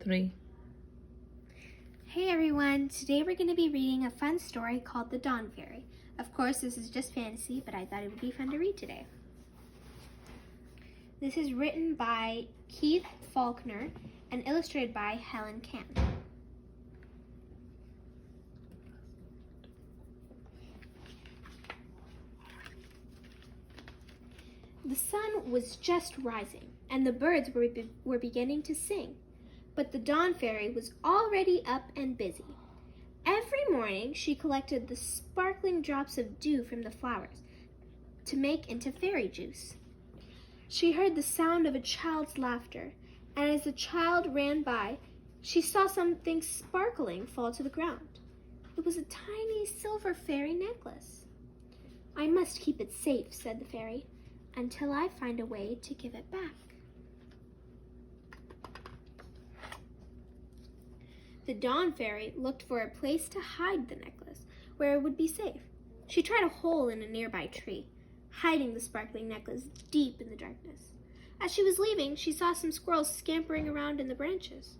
3. Hey everyone, today we're going to be reading a fun story called The Dawn Fairy. Of course, this is just fantasy, but I thought it would be fun to read today. This is written by Keith Faulkner and illustrated by Helen Camp. The sun was just rising, and the birds were beginning to sing. But the Dawn Fairy was already up and busy. Every morning she collected the sparkling drops of dew from the flowers to make into fairy juice. She heard the sound of a child's laughter, and as the child ran by, she saw something sparkling fall to the ground. It was a tiny silver fairy necklace. "I must keep it safe," said the fairy, "until I find a way to give it back." The Dawn Fairy looked for a place to hide the necklace, where it would be safe. She tried a hole in a nearby tree, hiding the sparkling necklace deep in the darkness. As she was leaving, she saw some squirrels scampering around in the branches.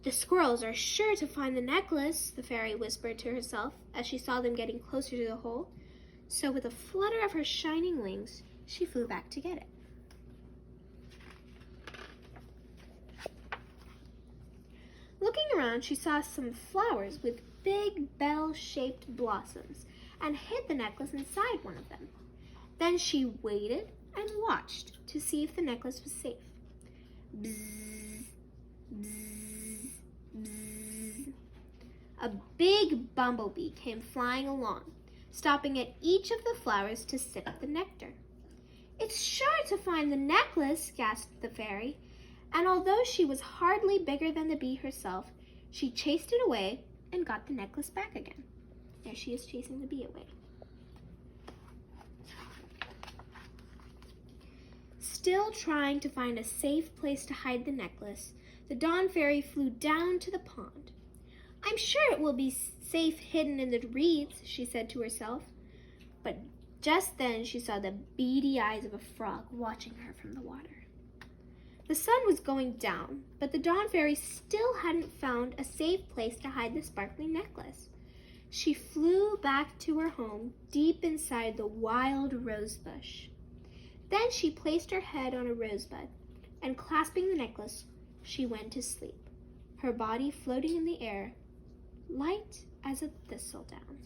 "The squirrels are sure to find the necklace," the fairy whispered to herself as she saw them getting closer to the hole. So with a flutter of her shining wings, she flew back to get it. Looking around, she saw some flowers with big bell-shaped blossoms and hid the necklace inside one of them. Then she waited and watched to see if the necklace was safe. Bzzz, bzzz, bzzz. A big bumblebee came flying along, stopping at each of the flowers to sip the nectar. "It's sure to find the necklace," gasped the fairy. And although she was hardly bigger than the bee herself, she chased it away and got the necklace back again. There she is chasing the bee away. Still trying to find a safe place to hide the necklace, the Dawn Fairy flew down to the pond. "I'm sure it will be safe hidden in the reeds," she said to herself. But just then she saw the beady eyes of a frog watching her from the water. The sun was going down, but the Dawn Fairy still hadn't found a safe place to hide the sparkling necklace. She flew back to her home deep inside the wild rose bush. Then she placed her head on a rosebud, and clasping the necklace, she went to sleep, her body floating in the air, light as a thistledown.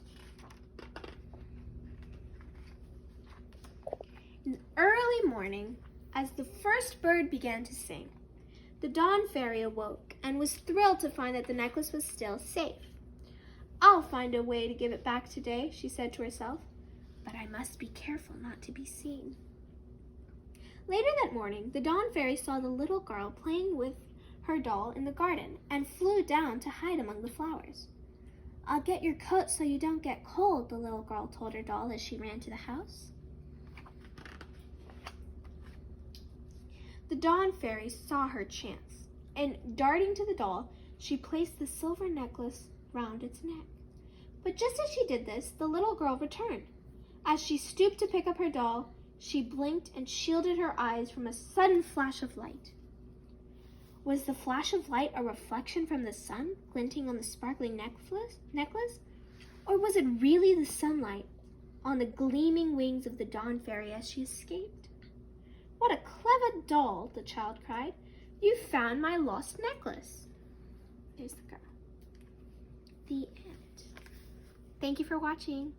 In the early morning, as the first bird began to sing, the Dawn Fairy awoke and was thrilled to find that the necklace was still safe. "I'll find a way to give it back today," she said to herself, "but I must be careful not to be seen." Later that morning, the Dawn Fairy saw the little girl playing with her doll in the garden and flew down to hide among the flowers. "I'll get your coat so you don't get cold," the little girl told her doll as she ran to the house. The Dawn Fairy saw her chance, and darting to the doll, she placed the silver necklace round its neck. But just as she did this, the little girl returned. As she stooped to pick up her doll, she blinked and shielded her eyes from a sudden flash of light. Was the flash of light a reflection from the sun glinting on the sparkling necklace? Or was it really the sunlight on the gleaming wings of the Dawn Fairy as she escaped? "What a clever doll," the child cried. "You found my lost necklace." There's the girl. The end. Thank you for watching.